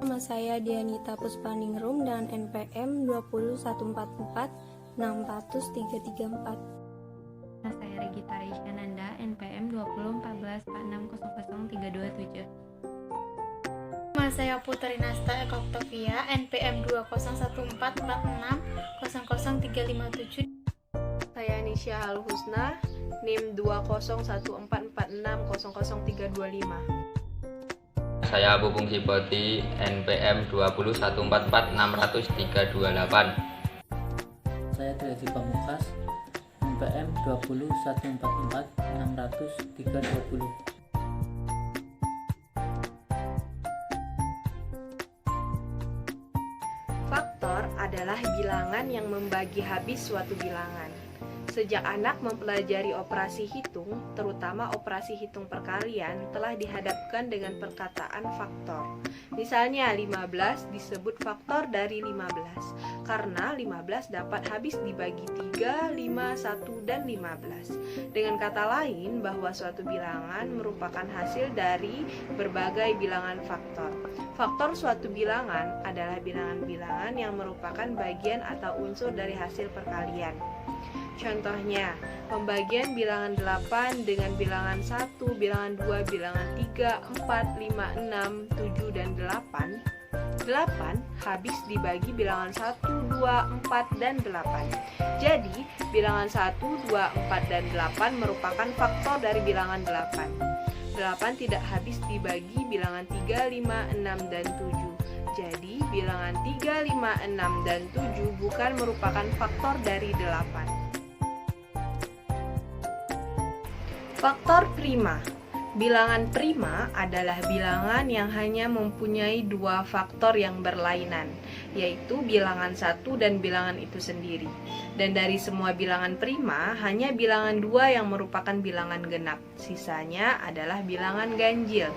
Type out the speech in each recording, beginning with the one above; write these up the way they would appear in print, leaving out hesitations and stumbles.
nama saya Dianita Puspaningrum dan NPM 20144-60334. Nah, saya Regita Reisyananda, NPM 201446003227. Nama saya Putri Nasta Eka Octavia, NPM 20144600357. Saya Nisha Haluhusna, NIM 2011446000325. Saya Pupung Sipoti, NPM 20144600328. Saya Triadi Pamungkas, NPM 20144600320. Faktor adalah bilangan yang membagi habis suatu bilangan. Sejak anak mempelajari operasi hitung, terutama operasi hitung perkalian, telah dihadapkan dengan perkataan faktor. Misalnya 15 disebut faktor dari 15, karena 15 dapat habis dibagi 3, 5, 1, dan 15. Dengan kata lain, bahwa suatu bilangan merupakan hasil dari berbagai bilangan faktor. Faktor suatu bilangan adalah bilangan-bilangan yang merupakan bagian atau unsur dari hasil perkalian. Contohnya, pembagian bilangan 8 dengan bilangan 1, bilangan 2, bilangan 3, 4, 5, 6, 7, dan 8. 8 habis dibagi bilangan 1, 2, 4, dan 8. Jadi, bilangan 1, 2, 4, dan 8 merupakan faktor dari bilangan 8. 8 tidak habis dibagi bilangan 3, 5, 6, dan 7. Jadi, bilangan 3, 5, 6, dan 7 bukan merupakan faktor dari 8. Faktor prima. Bilangan prima adalah bilangan yang hanya mempunyai dua faktor yang berlainan, yaitu bilangan satu dan bilangan itu sendiri. Dan dari semua bilangan prima, hanya bilangan 2 yang merupakan bilangan genap. Sisanya adalah bilangan ganjil.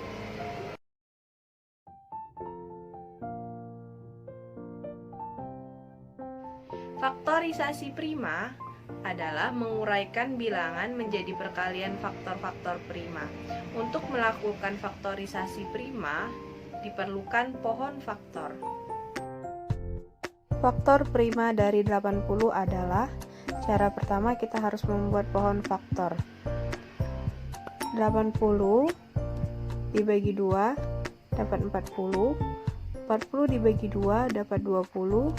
Faktorisasi prima adalah menguraikan bilangan menjadi perkalian faktor-faktor prima. Untuk melakukan faktorisasi prima, diperlukan pohon faktor. Faktor prima dari 80 adalah, cara pertama kita harus membuat pohon faktor. 80 dibagi 2 dapat 40, 40 dibagi 2 dapat 20,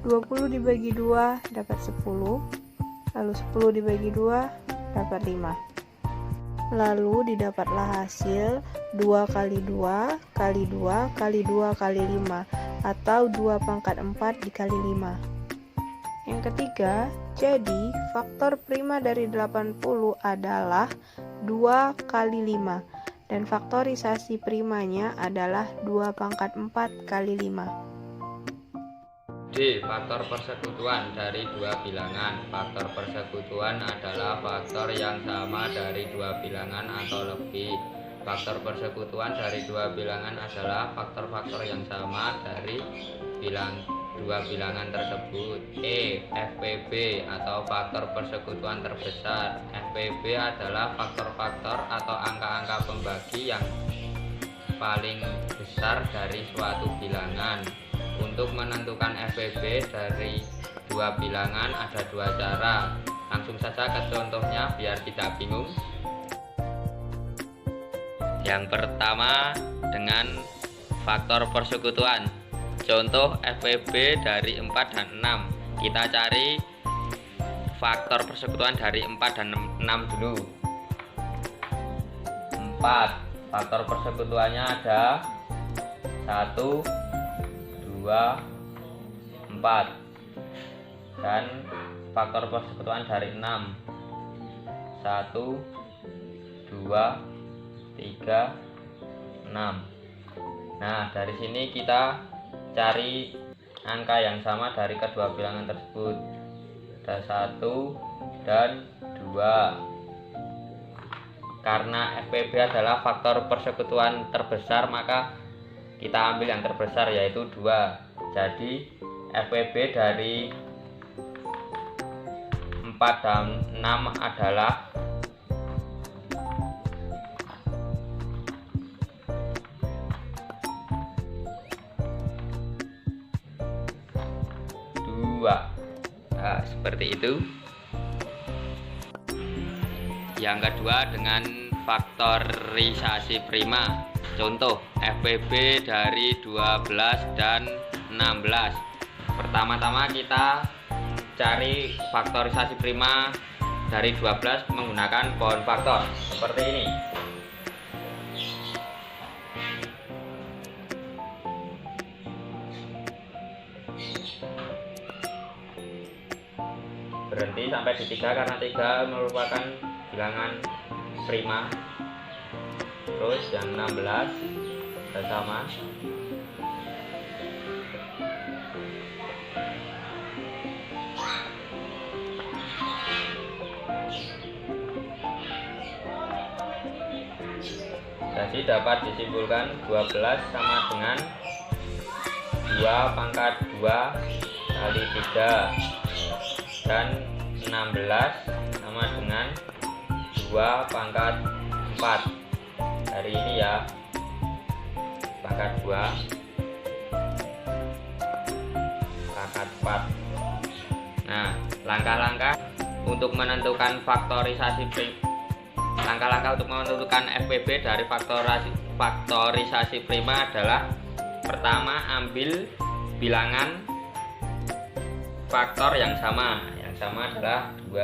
20 dibagi 2 dapat 10, lalu 10 dibagi 2 dapat 5. Lalu didapatlah hasil 2 kali 2 kali 2 kali 2 kali 5, atau 2 pangkat 4 dikali 5. Yang ketiga, jadi faktor prima dari 80 adalah 2 kali 5, dan faktorisasi primanya adalah 2 pangkat 4 kali 5. D. Faktor persekutuan dari dua bilangan. Faktor persekutuan adalah faktor yang sama dari dua bilangan atau lebih. Faktor persekutuan dari dua bilangan adalah faktor-faktor yang sama dari dua bilangan tersebut. E. FPB atau faktor persekutuan terbesar. FPB adalah faktor-faktor atau angka-angka pembagi yang paling besar dari suatu bilangan. Untuk menentukan FPB dari dua bilangan ada dua cara. Langsung saja ke contohnya biar tidak bingung. Yang pertama dengan faktor persekutuan. Contoh FPB dari 4 dan 6. Kita cari faktor persekutuan dari 4 dan 6 dulu. 4. Faktor persekutuannya ada 1, 2, 4. Dan faktor persekutuan dari 6 1, 2, 3, 6. Nah, dari sini kita cari angka yang sama dari kedua bilangan tersebut. Ada 1 dan 2. Karena FPB adalah faktor persekutuan terbesar, maka kita ambil yang terbesar yaitu 2. Jadi FPB dari 4 dan 6 adalah 4 Nah, seperti itu. Yang kedua dengan faktorisasi prima. Contoh FPB dari 12 dan 16. Pertama-tama kita cari faktorisasi prima dari 12 menggunakan pohon faktor seperti ini. Berhenti sampai di 3 karena 3 merupakan bilangan prima. Terus yang 16 sama. Jadi dapat disimpulkan 12 sama dengan 2 pangkat 2 kali 3 dan 16 sama dengan 2 pangkat 4. Hari ini ya, pangkat 2 pangkat 4. Nah, langkah-langkah untuk menentukan faktorisasi langkah-langkah untuk menentukan FPB dari faktorisasi prima adalah: pertama, ambil bilangan faktor yang sama adalah 2.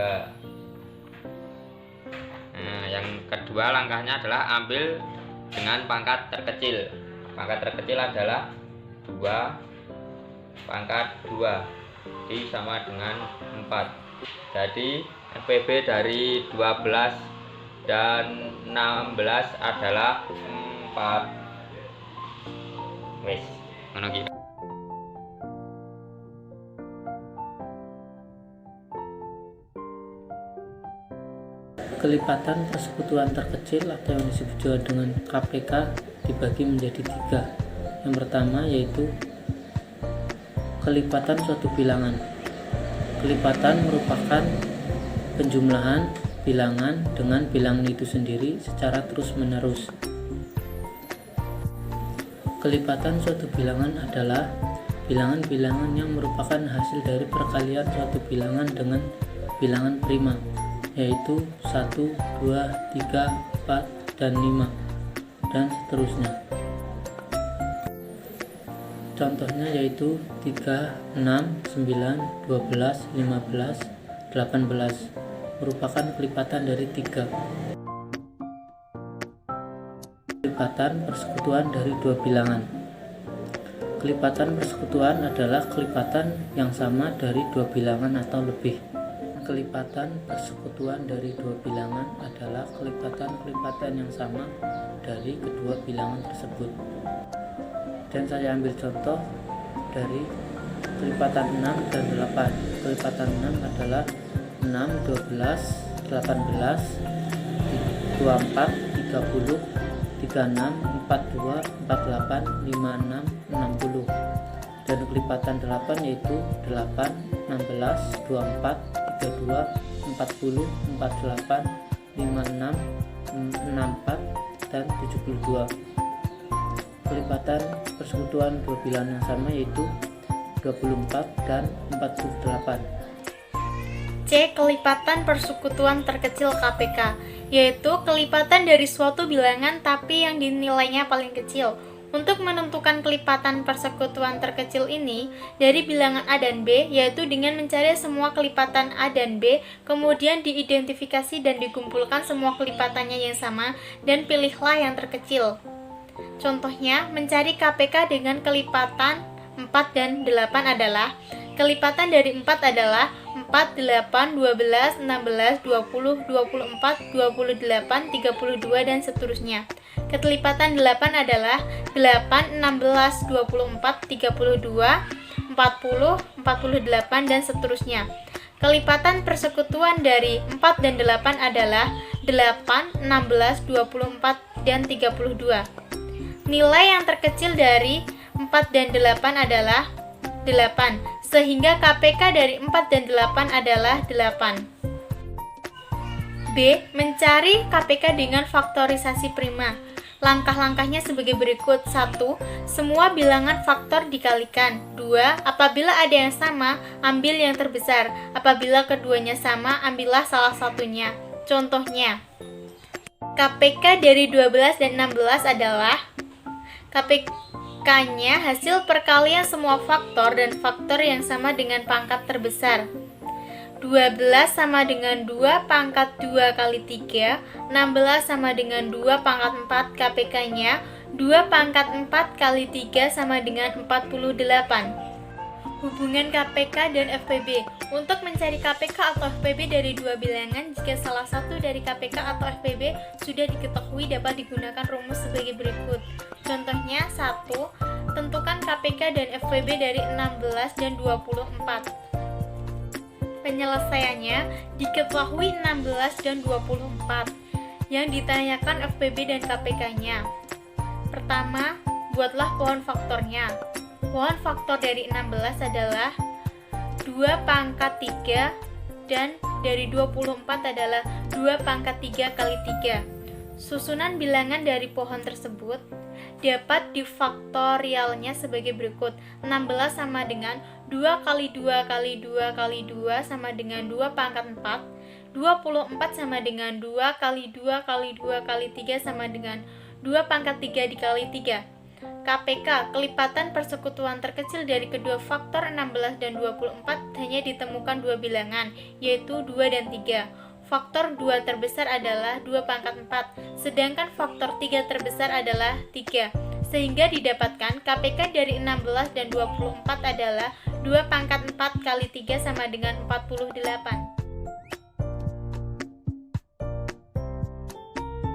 Nah, yang kedua langkahnya adalah ambil dengan pangkat terkecil. Pangkat terkecil adalah 2 pangkat 2 sama dengan 4. Jadi FPB dari 12 dan 16 adalah 4. Wes, ngono iki. Kelipatan persekutuan terkecil atau yang disebut juga dengan KPK dibagi menjadi 3. Yang pertama yaitu kelipatan suatu bilangan. Kelipatan merupakan penjumlahan bilangan dengan bilangan itu sendiri secara terus-menerus. Kelipatan suatu bilangan adalah bilangan-bilangan yang merupakan hasil dari perkalian suatu bilangan dengan bilangan prima, yaitu 1, 2, 3, 4, dan 5, dan seterusnya. Contohnya yaitu 3, 6, 9, 12, 15, 18 merupakan kelipatan dari 3. Kelipatan persekutuan dari 2 bilangan. Kelipatan persekutuan adalah kelipatan yang sama dari 2 bilangan atau lebih. Kelipatan persekutuan dari 2 bilangan adalah kelipatan-kelipatan yang sama dari kedua bilangan tersebut. Dan saya ambil contoh dari kelipatan 6 dan 8. Kelipatan 6 adalah 6, 12, 18, 24, 30, 36, 42, 48, 56, 60. Dan kelipatan 8 yaitu 8, 16, 24, 32, 40, 48, 56, 64, dan 72. Kelipatan persekutuan 2 bilangan yang sama yaitu 24 dan 48. C. Kelipatan persekutuan terkecil KPK, yaitu kelipatan dari suatu bilangan tapi yang dinilainya paling kecil. Untuk menentukan kelipatan persekutuan terkecil ini dari bilangan A dan B, yaitu dengan mencari semua kelipatan A dan B, kemudian diidentifikasi dan dikumpulkan semua kelipatannya yang sama, dan pilihlah yang terkecil. Contohnya, mencari KPK dengan kelipatan 4 dan 8 adalah: kelipatan dari 4 adalah 4, 8, 12, 16, 20, 24, 28, 32, dan seterusnya. Kelipatan 8 adalah 8, 16, 24, 32, 40, 48, dan seterusnya. Kelipatan persekutuan dari 4 dan 8 adalah 8, 16, 24, dan 32. Nilai yang terkecil dari 4 dan 8 adalah 8, sehingga KPK dari 4 dan 8 adalah 8. B. Mencari KPK dengan faktorisasi prima. Langkah-langkahnya sebagai berikut. 1. Semua bilangan faktor dikalikan. 2. Apabila ada yang sama, ambil yang terbesar. Apabila keduanya sama, ambillah salah satunya. Contohnya, KPK dari 12 dan 16 adalah KPK-nya hasil perkalian semua faktor dan faktor yang sama dengan pangkat terbesar. 12 sama dengan 2 pangkat 2 kali 3, 16 sama dengan 2 pangkat 4, KPK-nya 2 pangkat 4 kali 3 sama dengan 48. Hubungan KPK dan FPB. Untuk mencari KPK atau FPB dari dua bilangan, jika salah satu dari KPK atau FPB sudah diketahui, dapat digunakan rumus sebagai berikut. Contohnya, 1. Tentukan KPK dan FPB dari 16 dan 24. Penyelesaiannya, diketahui 16 dan 24. Yang ditanyakan FPB dan KPK-nya. Pertama, buatlah pohon faktornya. Pohon faktor dari 16 adalah 2 pangkat 3 dan dari 24 adalah 2 pangkat 3 kali 3. Susunan bilangan dari pohon tersebut dapat difaktorialnya sebagai berikut. 16 sama dengan 2 kali 2 kali 2 kali 2 sama dengan 2 pangkat 4. 24 sama dengan 2 kali 2 kali 2 kali 3 sama dengan 2 pangkat 3 dikali 3. KPK, kelipatan persekutuan terkecil dari kedua faktor 16 dan 24 hanya ditemukan dua bilangan, yaitu 2 dan 3. Faktor 2 terbesar adalah 2 pangkat 4, sedangkan faktor 3 terbesar adalah 3. Sehingga didapatkan KPK dari 16 dan 24 adalah 2 pangkat 4 kali 3 sama dengan 48.